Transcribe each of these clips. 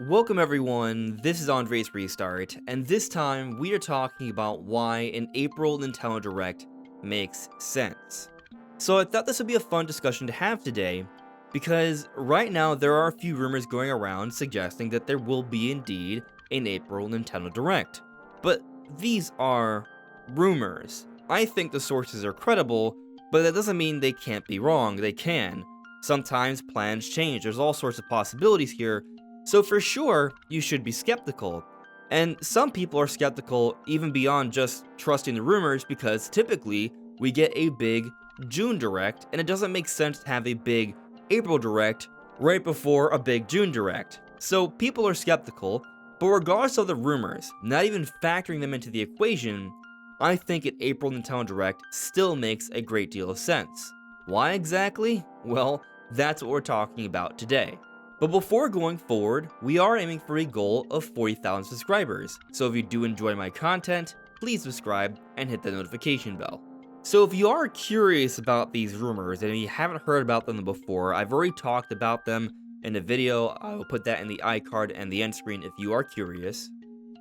Welcome everyone, this is Andre's Restart, and this time we are talking about why an April Nintendo Direct makes sense. So I thought this would be a fun discussion to have today, because right now there are a few rumors going around suggesting that there will be indeed an April Nintendo Direct. But these are rumors. I think the sources are credible, but that doesn't mean they can't be wrong, they can. Sometimes plans change, there's all sorts of possibilities here. So for sure, you should be skeptical. And some people are skeptical even beyond just trusting the rumors because typically we get a big June Direct and it doesn't make sense to have a big April Direct right before a big June Direct. So people are skeptical, but regardless of the rumors, not even factoring them into the equation, I think an April Nintendo Direct still makes a great deal of sense. Why exactly? Well, that's what we're talking about today. But before going forward, we are aiming for a goal of 40,000 subscribers, so if you do enjoy my content, please subscribe and hit the notification bell. So if you are curious about these rumors and you haven't heard about them before, I've already talked about them in a video. I will put that in the iCard and the end screen if you are curious.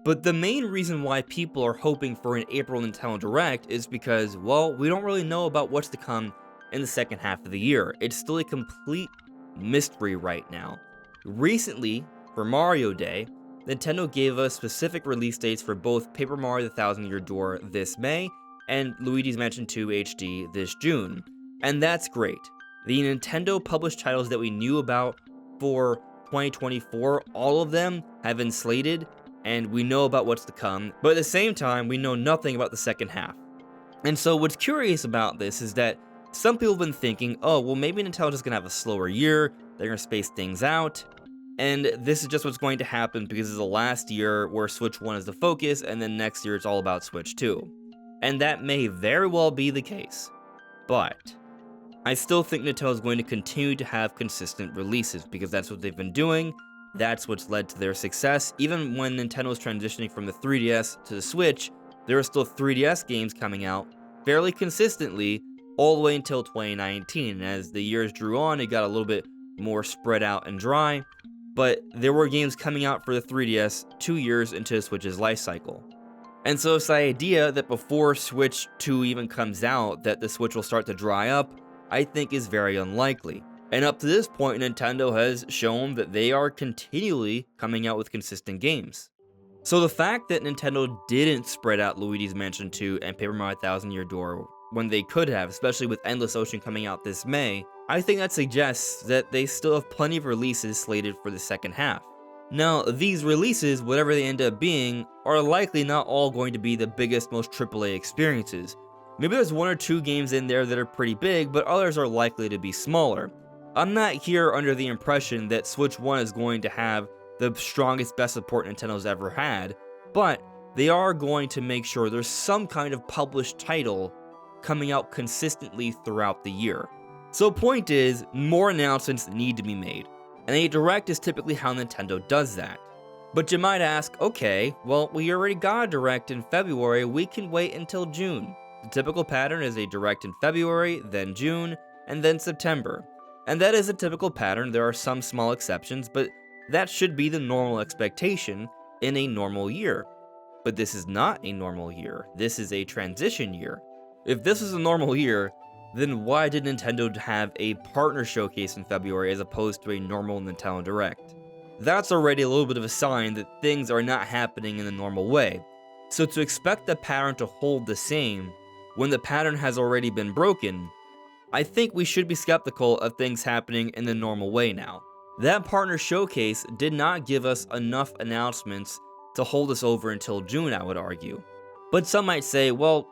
But the main reason why people are hoping for an April Nintendo Direct is because, well, we don't really know about what's to come in the second half of the year. It's still a complete mystery right now. Recently, for Mario Day, Nintendo gave us specific release dates for both Paper Mario The Thousand Year Door this May and Luigi's Mansion 2 HD this June. And that's great. The Nintendo published titles that we knew about for 2024, all of them have been slated and we know about what's to come, but at the same time, we know nothing about the second half. And so what's curious about this is that some people have been thinking, oh, well, maybe Nintendo's just gonna have a slower year, they're gonna space things out, and this is just what's going to happen because it's the last year where Switch 1 is the focus, and then next year it's all about Switch 2. And that may very well be the case, but I still think Nintendo is going to continue to have consistent releases because that's what they've been doing, that's what's led to their success. Even when Nintendo was transitioning from the 3DS to the Switch, there were still 3DS games coming out fairly consistently all the way until 2019. And as the years drew on, it got a little bit more spread out and dry, but there were games coming out for the 3DS 2 years into the Switch's life cycle. And so it's the idea that before Switch 2 even comes out, that the Switch will start to dry up, I think is very unlikely. And up to this point, Nintendo has shown that they are continually coming out with consistent games. So the fact that Nintendo didn't spread out Luigi's Mansion 2 and Paper Mario Thousand Year Door when they could have, especially with Endless Ocean coming out this May, I think that suggests that they still have plenty of releases slated for the second half. Now, these releases, whatever they end up being, are likely not all going to be the biggest, most AAA experiences. Maybe there's one or two games in there that are pretty big, but others are likely to be smaller. I'm not here under the impression that Switch 1 is going to have the strongest, best support Nintendo's ever had, but they are going to make sure there's some kind of published title coming out consistently throughout the year. So point is, more announcements need to be made, and a Direct is typically how Nintendo does that. But you might ask, okay, well, we already got a Direct in February, we can wait until June. The typical pattern is a Direct in February, then June, and then September. And that is a typical pattern, there are some small exceptions, but that should be the normal expectation in a normal year. But this is not a normal year, this is a transition year. If this is a normal year, then why did Nintendo have a partner showcase in February as opposed to a normal Nintendo Direct? That's already a little bit of a sign that things are not happening in the normal way. So to expect the pattern to hold the same when the pattern has already been broken, I think we should be skeptical of things happening in the normal way now. That partner showcase did not give us enough announcements to hold us over until June, I would argue. But some might say, well,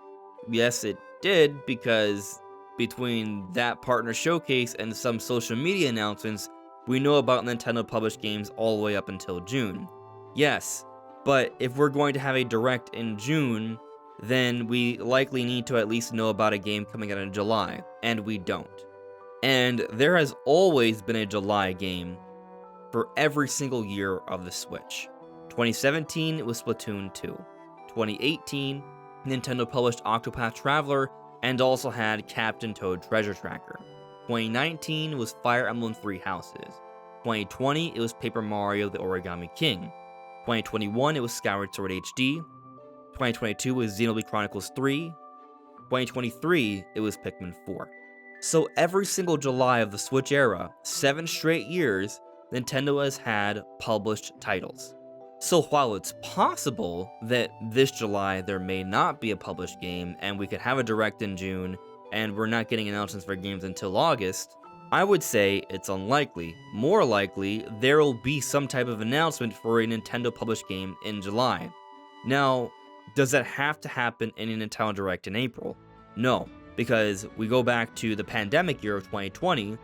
yes it did, because between that partner showcase and some social media announcements, we know about Nintendo published games all the way up until June. Yes, but if we're going to have a Direct in June, then we likely need to at least know about a game coming out in July, and we don't. And there has always been a July game for every single year of the Switch. 2017 it was Splatoon 2. 2018, Nintendo published Octopath Traveler and also had Captain Toad Treasure Tracker. 2019 was Fire Emblem Three Houses. 2020, it was Paper Mario The Origami King. 2021, it was Skyward Sword HD. 2022 was Xenoblade Chronicles 3. 2023, it was Pikmin 4. So every single July of the Switch era, 7 straight years, Nintendo has had published titles. So while it's possible that this July there may not be a published game and we could have a Direct in June and we're not getting announcements for games until August, I would say it's unlikely. More likely, there will be some type of announcement for a Nintendo published game in July. Now, does that have to happen in a Nintendo Direct in April? No, because we go back to the pandemic year of 2020,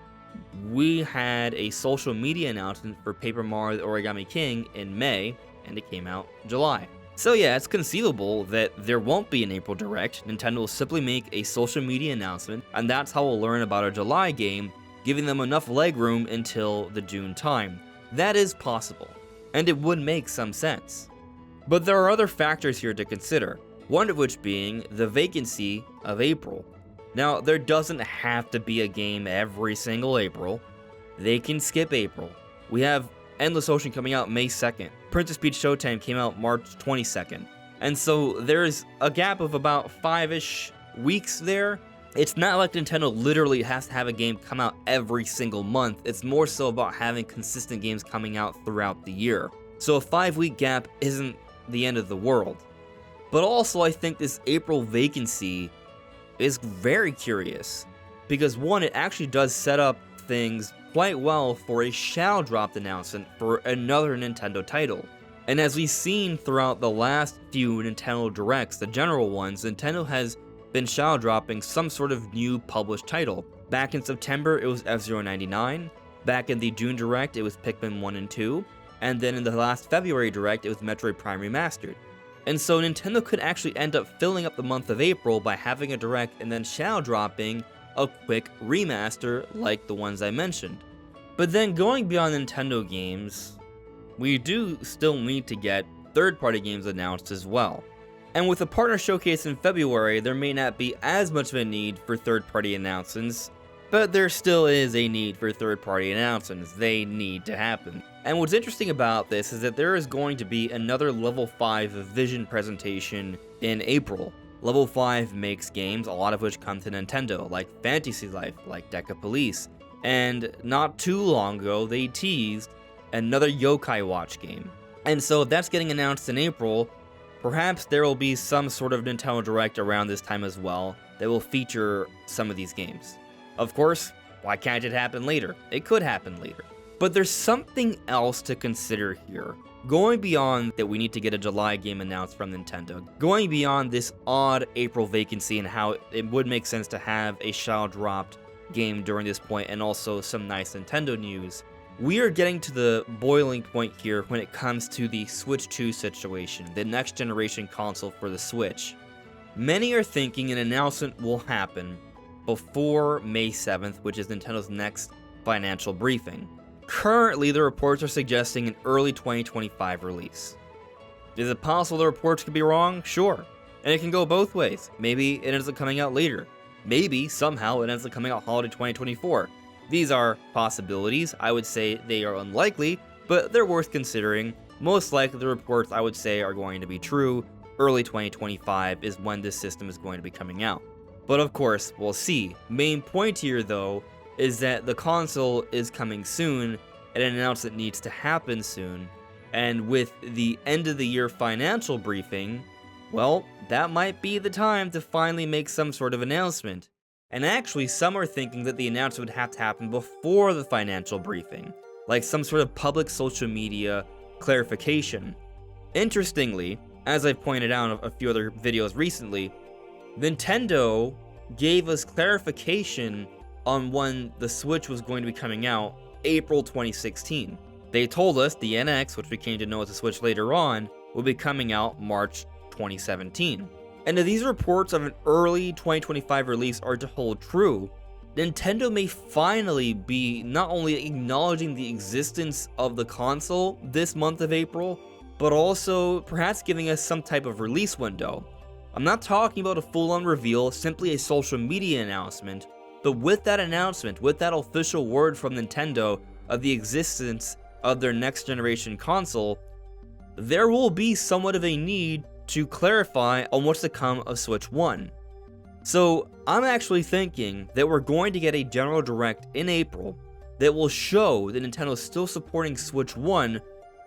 we had a social media announcement for Paper Mario The Origami King in May, and it came out in July. So yeah, it's conceivable that there won't be an April Direct. Nintendo will simply make a social media announcement, and that's how we'll learn about a July game, giving them enough legroom until the June time. That is possible, and it would make some sense. But there are other factors here to consider, one of which being the vacancy of April. Now, there doesn't have to be a game every single April. They can skip April. We have Endless Ocean coming out May 2nd. Princess Peach Showtime came out March 22nd. And so there's a gap of about 5-ish weeks there. It's not like Nintendo literally has to have a game come out every single month. It's more so about having consistent games coming out throughout the year. So a 5-week gap isn't the end of the world. But also I think this April vacancy is very curious, because one, it actually does set up things quite well for a shadow dropped announcement for another Nintendo title. And as we've seen throughout the last few Nintendo Directs, the general ones, Nintendo has been shadow dropping some sort of new published title. Back in September, it was F-Zero 99. Back in the June Direct, it was Pikmin 1 and 2. And then in the last February Direct, it was Metroid Prime Remastered. And so Nintendo could actually end up filling up the month of April by having a Direct and then shadow dropping a quick remaster like the ones I mentioned. But then going beyond Nintendo games, we do still need to get third-party games announced as well. And with a partner showcase in February, there may not be as much of a need for third-party announcements, but there still is a need for third-party announcements. They need to happen. And what's interesting about this is that there is going to be another Level 5 Vision presentation in April. Level 5 makes games, a lot of which come to Nintendo, like Fantasy Life, like Deca Police. And not too long ago, they teased another Yokai Watch game. And so if that's getting announced in April, perhaps there will be some sort of Nintendo Direct around this time as well that will feature some of these games. Of course, why can't it happen later? It could happen later. But there's something else to consider here. Going beyond that we need to get a July game announced from Nintendo, going beyond this odd April vacancy and how it would make sense to have a shadow dropped game during this point and also some nice Nintendo news, we are getting to the boiling point here when it comes to the Switch 2 situation, the next generation console for the Switch. Many are thinking an announcement will happen before May 7th, which is Nintendo's next financial briefing. Currently, the reports are suggesting an early 2025 release. Is it possible the reports could be wrong? Sure. And it can go both ways. Maybe it ends up coming out later. Maybe, somehow, it ends up coming out holiday 2024. These are possibilities. I would say they are unlikely, but they're worth considering. Most likely, the reports I would say are going to be true. Early 2025 is when this system is going to be coming out. But of course, we'll see. Main point here, though, is that the console is coming soon, and an announcement needs to happen soon. And with the end of the year financial briefing, well, that might be the time to finally make some sort of announcement. And actually, some are thinking that the announcement would have to happen before the financial briefing, like some sort of public social media clarification. Interestingly, as I've pointed out in a few other videos recently, Nintendo gave us clarification on when the Switch was going to be coming out, April 2016. They told us the NX, which we came to know as the Switch later on, will be coming out March 2017. And if these reports of an early 2025 release are to hold true, Nintendo may finally be not only acknowledging the existence of the console this month of April, but also perhaps giving us some type of release window. I'm not talking about a full-on reveal, simply a social media announcement, but with that announcement, with that official word from Nintendo of the existence of their next generation console, there will be somewhat of a need to clarify on what's to come of Switch 1. So I'm actually thinking that we're going to get a general direct in April that will show that Nintendo is still supporting Switch 1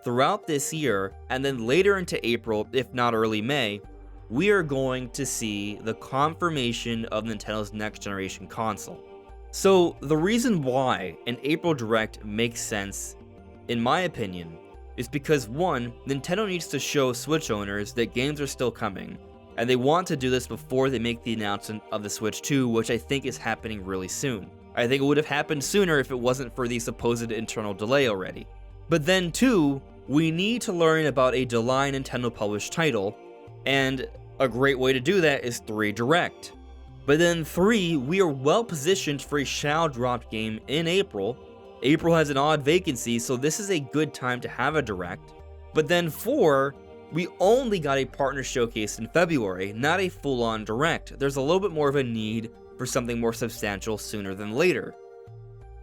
throughout this year, and then later into April, if not early May, we are going to see the confirmation of Nintendo's next generation console. So the reason why an April Direct makes sense, in my opinion, is because one, Nintendo needs to show Switch owners that games are still coming, and they want to do this before they make the announcement of the Switch 2, which I think is happening really soon. I think it would have happened sooner if it wasn't for the supposed internal delay already. But then two, we need to learn about a July Nintendo published title, and a great way to do that is 3 Direct. But then 3, we are well positioned for a Shadow Drop game in April. April has an odd vacancy, so this is a good time to have a Direct. But then 4, we only got a partner showcase in February, not a full-on Direct. There's a little bit more of a need for something more substantial sooner than later.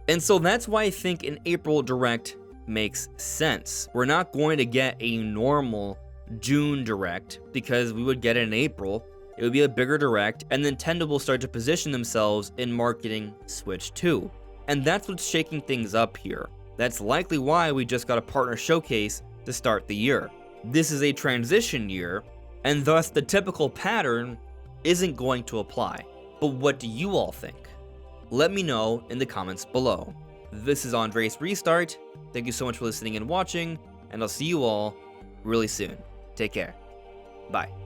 And so that's why I think an April Direct makes sense. We're not going to get a normal June Direct because we would get it in April. It would be a bigger Direct, and Nintendo will start to position themselves in marketing Switch 2. And that's what's shaking things up here. That's likely why we just got a partner showcase to start the year. This is a transition year, and thus the typical pattern isn't going to apply. But what do you all think? Let me know in the comments below. This is Andre's Restart. Thank you so much for listening and watching, and I'll see you all really soon. Take care. Bye.